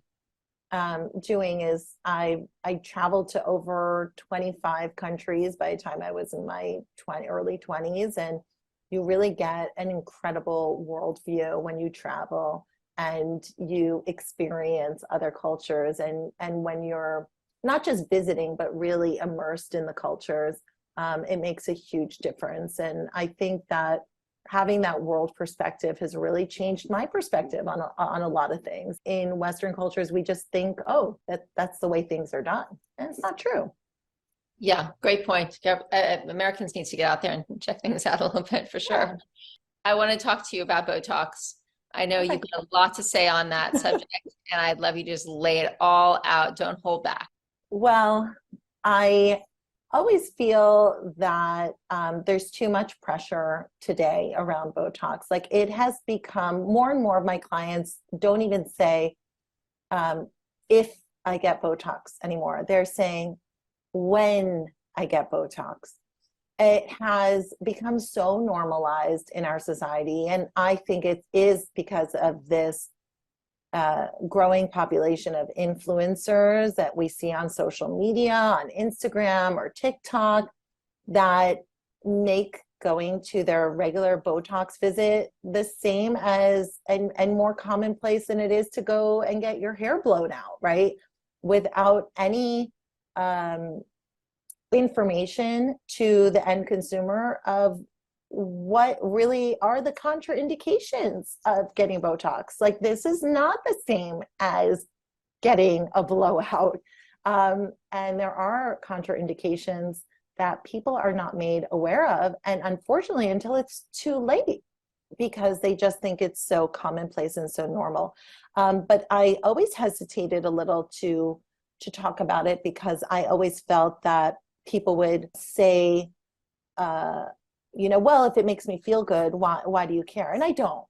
doing. Is I traveled to over 25 countries by the time I was in my early 20s, and you really get an incredible worldview when you travel and you experience other cultures, and when you're not just visiting but really immersed in the cultures, it makes a huge difference. And I think that having that world perspective has really changed my perspective on a lot of things. In Western cultures, we just think, oh, that's the way things are done, and it's not true. Yeah, great point. Americans need to get out there and check things out a little bit for sure. Yeah. I want to talk to you about Botox. I know you've got a lot to say on that subject, and I'd love you to just lay it all out. Don't hold back. Well, I always feel that there's too much pressure today around Botox. Like, it has become, more and more of my clients don't even say if I get Botox anymore. They're saying when I get Botox. It has become so normalized in our society, and I think it is because of this growing population of influencers that we see on social media, on Instagram or TikTok, that make going to their regular Botox visit the same as and more commonplace than it is to go and get your hair blown out, right? Without any information to the end consumer of what really are the contraindications of getting Botox. Like, this is not the same as getting a blowout. And there are contraindications that people are not made aware of. And unfortunately, until it's too late, because they just think it's so commonplace and so normal. But I always hesitated a little to talk about it, because I always felt that people would say, well, if it makes me feel good, why do you care? And I don't.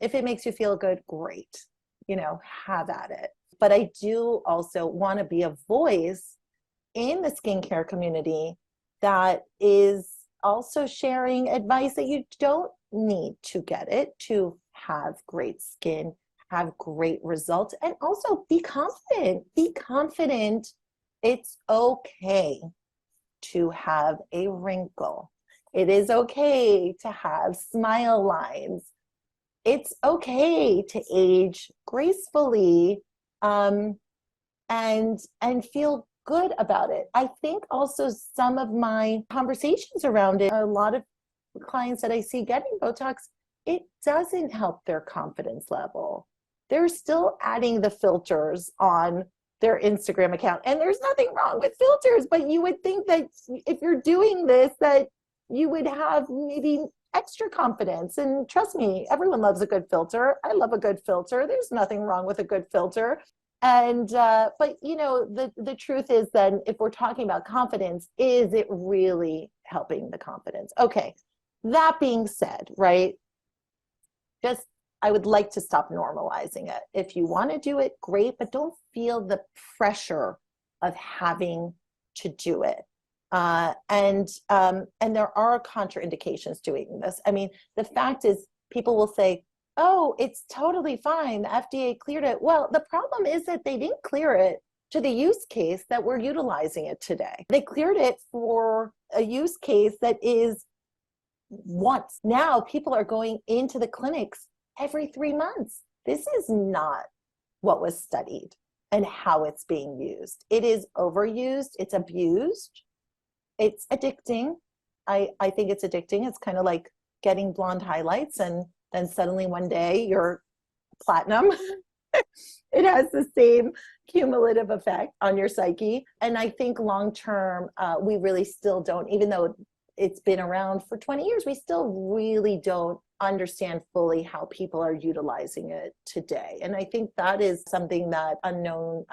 If it makes you feel good, great, have at it. But I do also want to be a voice in the skincare community that is also sharing advice that you don't need to get it to have great skin, have great results, and also be confident. Be confident. It's okay to have a wrinkle. It is okay to have smile lines. It's okay to age gracefully, and feel good about it. I think also some of my conversations around it, a lot of clients that I see getting Botox, it doesn't help their confidence level. They're still adding the filters on their Instagram account. And there's nothing wrong with filters, but you would think that if you're doing this, that you would have maybe extra confidence. And trust me, everyone loves a good filter. I love a good filter. There's nothing wrong with a good filter. And but the truth is, then, if we're talking about confidence, is it really helping the confidence? Okay, that being said, right, just I would like to stop normalizing it. If you want to do it, great, but don't feel the pressure of having to do it. And there are contraindications doing this. I mean, the fact is, people will say, oh, it's totally fine, the FDA cleared it. Well, the problem is that they didn't clear it to the use case that we're utilizing it today. They cleared it for a use case that is once. Now people are going into the clinics every 3 months. This is not what was studied and how it's being used. It is overused, it's abused, it's addicting. I think it's addicting. It's kind of like getting blonde highlights and then suddenly one day you're platinum. It has the same cumulative effect on your psyche. And I think long term, we really still don't, even though it's been around for 20 years, we still really don't understand fully how people are utilizing it today. And I think that is something that unknown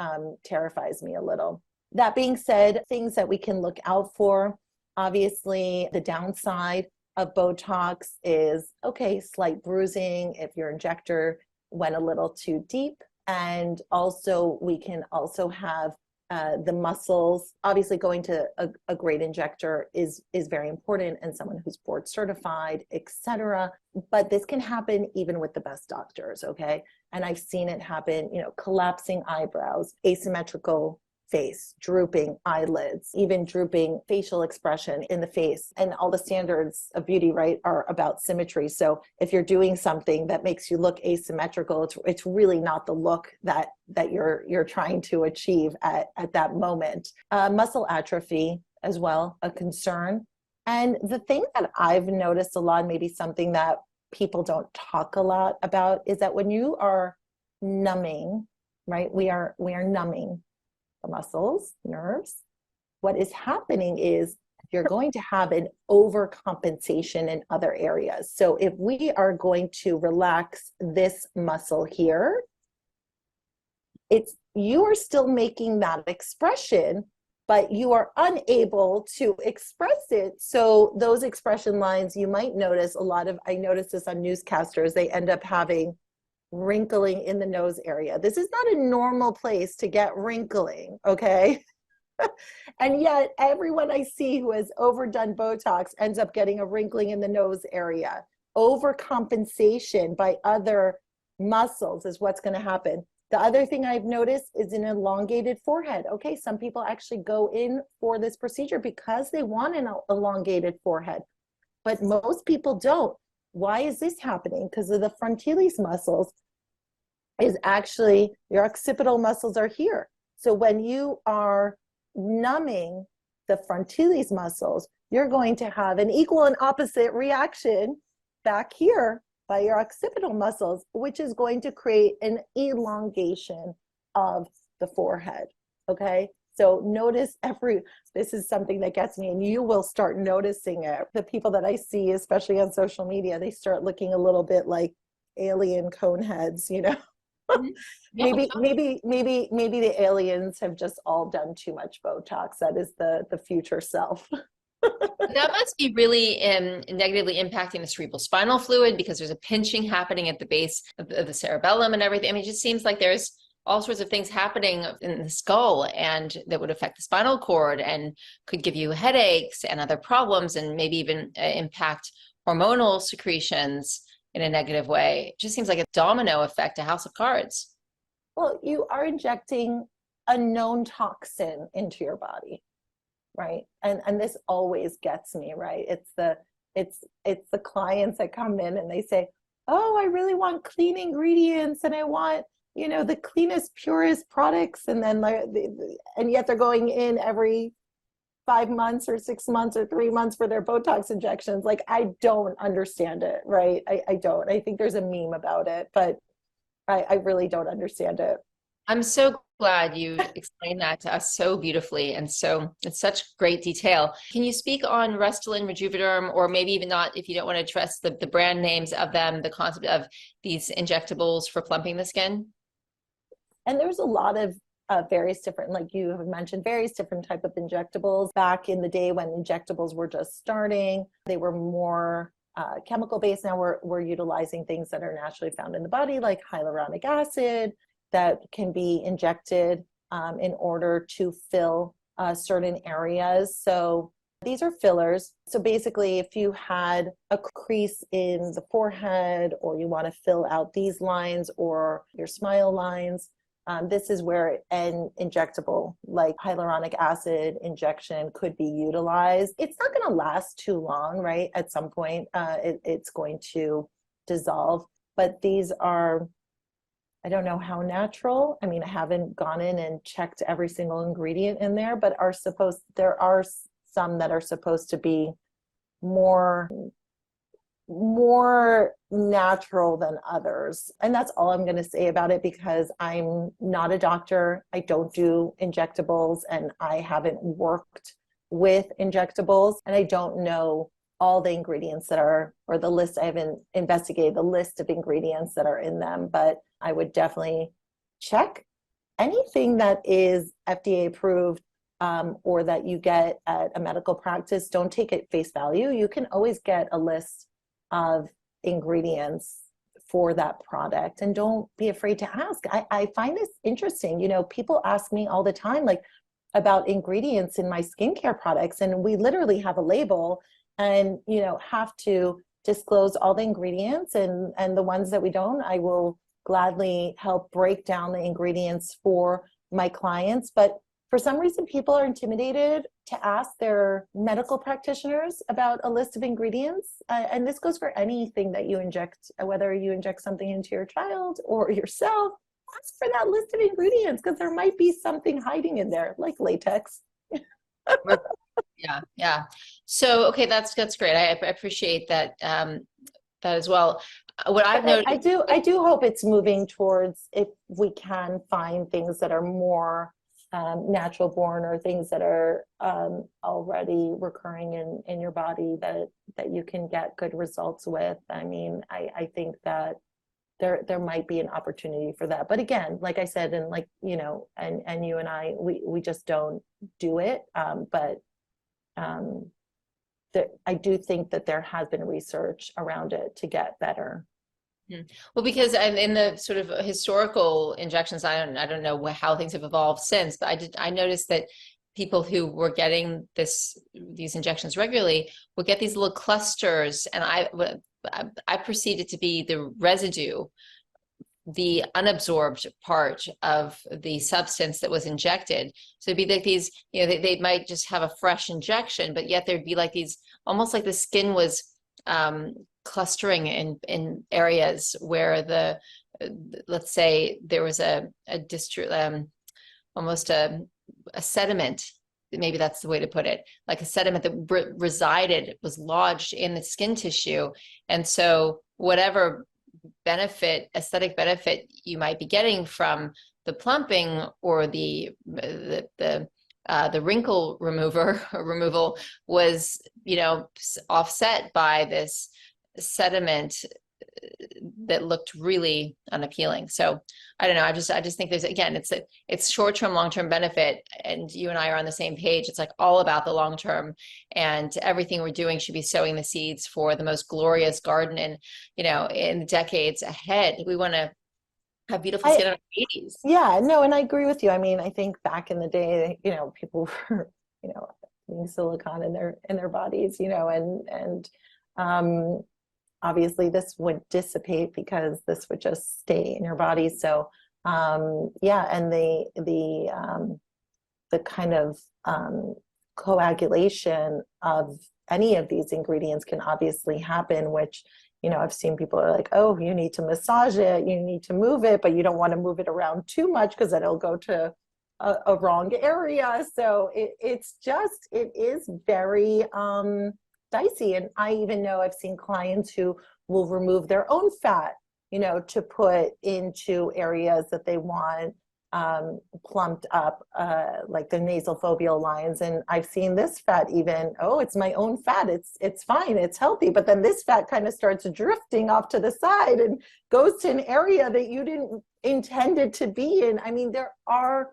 terrifies me a little. That being said, things that we can look out for, obviously the downside of Botox is, okay, slight bruising if your injector went a little too deep. And also we can also have the muscles. Obviously going to a great injector is very important, and someone who's board certified, etc. But this can happen even with the best doctors, okay? And I've seen it happen, collapsing eyebrows, asymmetrical face, drooping eyelids, even drooping facial expression in the face. And all the standards of beauty, right, are about symmetry. So if you're doing something that makes you look asymmetrical, it's really not the look that you're trying to achieve at that moment. Muscle atrophy as well, a concern. And the thing that I've noticed a lot, maybe something that people don't talk a lot about, is that when you are numbing, right, we are numbing the muscles, nerves. What is happening is you're going to have an overcompensation in other areas. So if we are going to relax this muscle here, you are still making that expression, but you are unable to express it. So those expression lines, you might notice I notice this on newscasters, they end up having wrinkling in the nose area. This is not a normal place to get wrinkling, okay? And yet everyone I see who has overdone Botox ends up getting a wrinkling in the nose area. Overcompensation by other muscles is what's going to happen. The other thing I've noticed is an elongated forehead. Okay, some people actually go in for this procedure because they want an elongated forehead. but most people don't. Why is this happening? Because of the frontalis muscles is actually your occipital muscles are here. So when you are numbing the frontalis muscles, you're going to have an equal and opposite reaction back here by your occipital muscles, which is going to create an elongation of the forehead. Okay. So notice this is something that gets me, and you will start noticing it. The people that I see, especially on social media, they start looking a little bit like alien cone heads, you know. Yeah, maybe the aliens have just all done too much Botox. That is the future self. that must be really negatively impacting the cerebral spinal fluid, because there's a pinching happening at the base of the cerebellum and everything. I mean, it just seems like there's all sorts of things happening in the skull, and that would affect the spinal cord and could give you headaches and other problems, and maybe even impact hormonal secretions in a negative way. It just seems like a domino effect, a house of cards. Well, you are injecting a known toxin into your body, right? And this always gets me, right? It's the clients that come in and they say, oh, I really want clean ingredients and I want, you know, the cleanest, purest products. And then and yet they're going in every 5 months or 6 months or 3 months for their Botox injections. Like, I don't understand it, right? I don't. I think there's a meme about it, but I really don't understand it. I'm so glad you explained that to us so beautifully, and so it's such great detail. Can you speak on Restylane, Rejuviderm, or maybe even not, if you don't want to trust the brand names of them, the concept of these injectables for plumping the skin? And there's a lot of various different, like you have mentioned, various different type of injectables. Back in the day when injectables were just starting, they were more chemical based. Now we're utilizing things that are naturally found in the body, like hyaluronic acid, that can be injected in order to fill certain areas. So these are fillers. So basically, if you had a crease in the forehead, or you want to fill out these lines or your smile lines, this is where an injectable like hyaluronic acid injection could be utilized. It's not going to last too long, right? At some point, it's going to dissolve. But these are, I don't know how natural. I mean, I haven't gone in and checked every single ingredient in there, but there are some that are supposed to be more natural than others. And that's all I'm going to say about it, because I'm not a doctor. I don't do injectables, and I haven't worked with injectables, and I don't know all the ingredients that are, or the list. I haven't investigated the list of ingredients that are in them, but I would definitely check anything that is FDA approved, or that you get at a medical practice. Don't take it face value. You can always get a list of ingredients for that product, and don't be afraid to ask. I find this interesting. You know, people ask me all the time, like, about ingredients in my skincare products, and we literally have a label, and, you know, have to disclose all the ingredients, and the ones that we don't, I will gladly help break down the ingredients for my clients. But for some reason, people are intimidated to ask their medical practitioners about a list of ingredients. And this goes for anything that you inject, whether you inject something into your child or yourself. Ask for that list of ingredients, because there might be something hiding in there, like latex. Yeah, yeah. So, okay, that's great. I appreciate that that as well. What I've noticed, I do hope it's moving towards, if we can find things that are more natural born, or things that are already recurring in your body, that you can get good results with. I mean, I think that there might be an opportunity for that. But again, like I said, and like, you know, and you and I, we just don't do it. But I do think that there has been research around it to get better. well, because in the sort of historical injections, I don't know how things have evolved since, but I noticed that people who were getting these injections regularly would get these little clusters, and I perceived it to be the residue, the unabsorbed part of the substance that was injected. So it'd be like these, you know, they might just have a fresh injection, but yet there'd be like these, almost like the skin was clustering in areas where let's say there was a district, almost a sediment, maybe that's the way to put it, like a sediment that resided, was lodged in the skin tissue. And so whatever aesthetic benefit you might be getting from the plumping or the wrinkle removal was, offset by this sediment that looked really unappealing. So I don't know. I just think again, it's short-term, long-term benefit, and you and I are on the same page. It's like all about the long-term, and everything we're doing should be sowing the seeds for the most glorious garden. And, in the decades ahead, we want to have beautiful skin in our 80s. Yeah, no, and I agree with you. I mean, I think back in the day, people were, putting silicone in their bodies, and obviously this would dissipate because this would just stay in your body. So yeah, and the kind of coagulation of any of these ingredients can obviously happen, which, I've seen people are like, oh, you need to massage it, you need to move it, but you don't want to move it around too much because then it'll go to a wrong area. So it is very dicey. And I even know I've seen clients who will remove their own fat, to put into areas that they want plumped up, like the nasal foveal lines. And I've seen this fat even, oh, it's my own fat. It's fine. It's healthy. But then this fat kind of starts drifting off to the side and goes to an area that you didn't intend it to be in. I mean, there are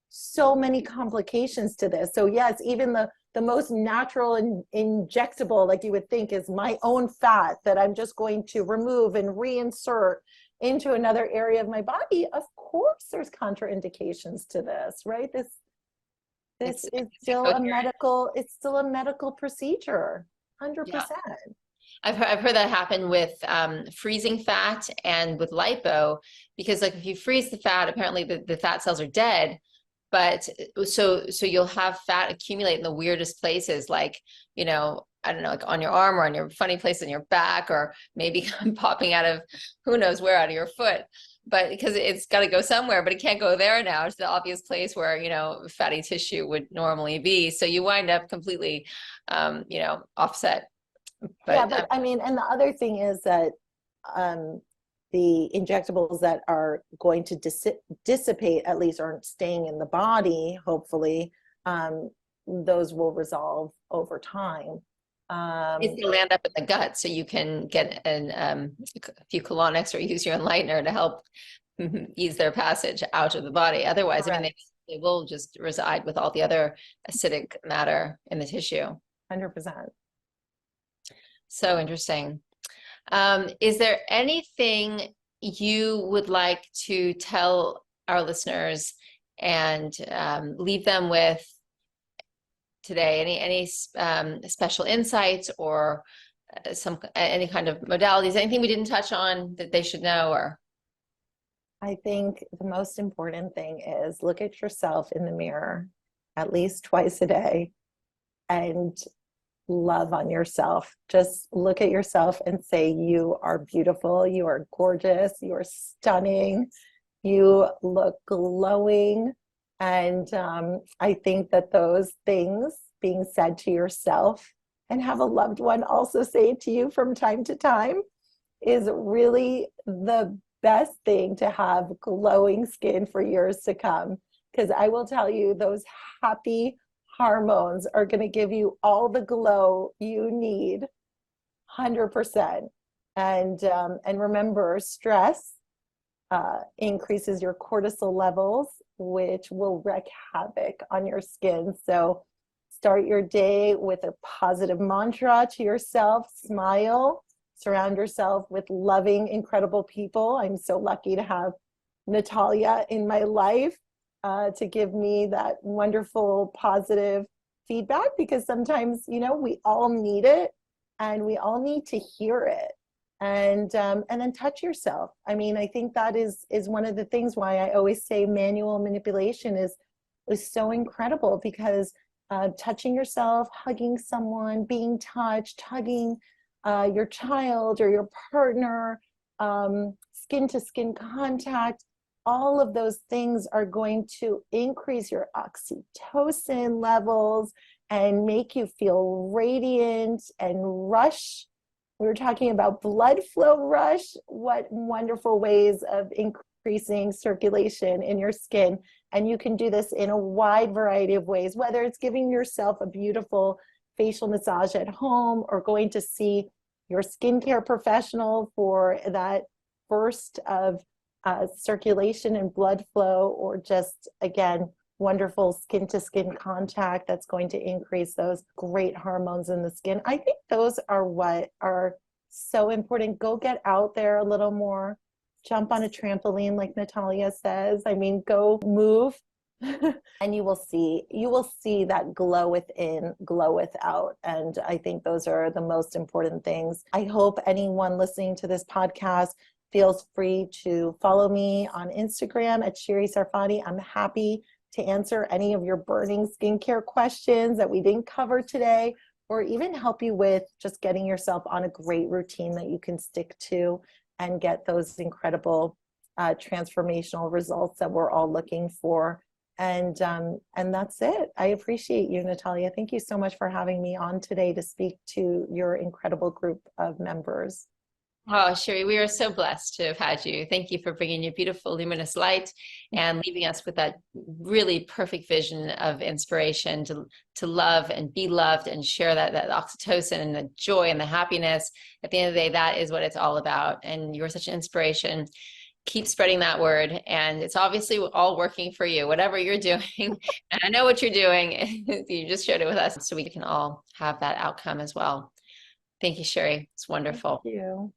so many complications to this. So yes, even the most natural and injectable, like you would think, is my own fat that I'm just going to remove and reinsert into another area of my body. Of course there's contraindications to this, right? This is still a medical procedure, 100%. Yeah. I've heard that happen with freezing fat and with lipo, because like if you freeze the fat, apparently the fat cells are dead. But so you'll have fat accumulate in the weirdest places, like, I don't know, like on your arm or on your funny place in your back, or maybe popping out of who knows where, out of your foot. But because it's got to go somewhere, but it can't go there now. It's the obvious place where, fatty tissue would normally be. So you wind up completely, offset. But, yeah, but I mean, and the other thing is that the injectables that are going to dissipate, at least aren't staying in the body, hopefully, those will resolve over time. It's to land up in the gut, so you can get a few colonics or use your enlightener to help ease their passage out of the body. Otherwise, correct. I mean, they will just reside with all the other acidic matter in the tissue. 100%. So interesting. Is there anything you would like to tell our listeners and leave them with today? Any special insights or any kind of modalities? Anything we didn't touch on that they should know? Or I think the most important thing is look at yourself in the mirror at least twice a day and love on yourself. Just look at yourself and say, you are beautiful, you are gorgeous, you are stunning, you look glowing. And I think that those things being said to yourself, and have a loved one also say it to you from time to time, is really the best thing to have glowing skin for years to come. Because I will tell you, those happy hormones are going to give you all the glow you need, 100%. And remember, stress increases your cortisol levels, which will wreak havoc on your skin. So start your day with a positive mantra to yourself, smile, surround yourself with loving, incredible people. I'm so lucky to have Natalia in my life to give me that wonderful, positive feedback, because sometimes, we all need it and we all need to hear it. And then touch yourself. I mean, I think that is one of the things why I always say manual manipulation is so incredible, because touching yourself, hugging someone, being touched, hugging your child or your partner, skin to skin contact, all of those things are going to increase your oxytocin levels and make you feel radiant and rush. We were talking about blood flow rush. What wonderful ways of increasing circulation in your skin. And you can do this in a wide variety of ways, whether it's giving yourself a beautiful facial massage at home or going to see your skincare professional for that burst of circulation and blood flow, or just, again, wonderful skin to skin contact that's going to increase those great hormones in the skin. I think those are what are so important. Go get out there a little more, jump on a trampoline, like Natalia says. I mean, go move. And you will see that glow within, glow without. And I think those are the most important things. I hope anyone listening to this podcast feels free to follow me on Instagram at Shiri Sharfati. I'm happy to answer any of your burning skincare questions that we didn't cover today, or even help you with just getting yourself on a great routine that you can stick to and get those incredible transformational results that we're all looking for. And that's it. I appreciate you, Natalia. Thank you so much for having me on today to speak to your incredible group of members. Oh, Shiri, we are so blessed to have had you. Thank you for bringing your beautiful luminous light and leaving us with that really perfect vision of inspiration to love and be loved and share that oxytocin and the joy and the happiness. At the end of the day, that is what it's all about. And you're such an inspiration. Keep spreading that word. And it's obviously all working for you, whatever you're doing. And I know what you're doing. You just shared it with us so we can all have that outcome as well. Thank you, Shiri. It's wonderful. Thank you.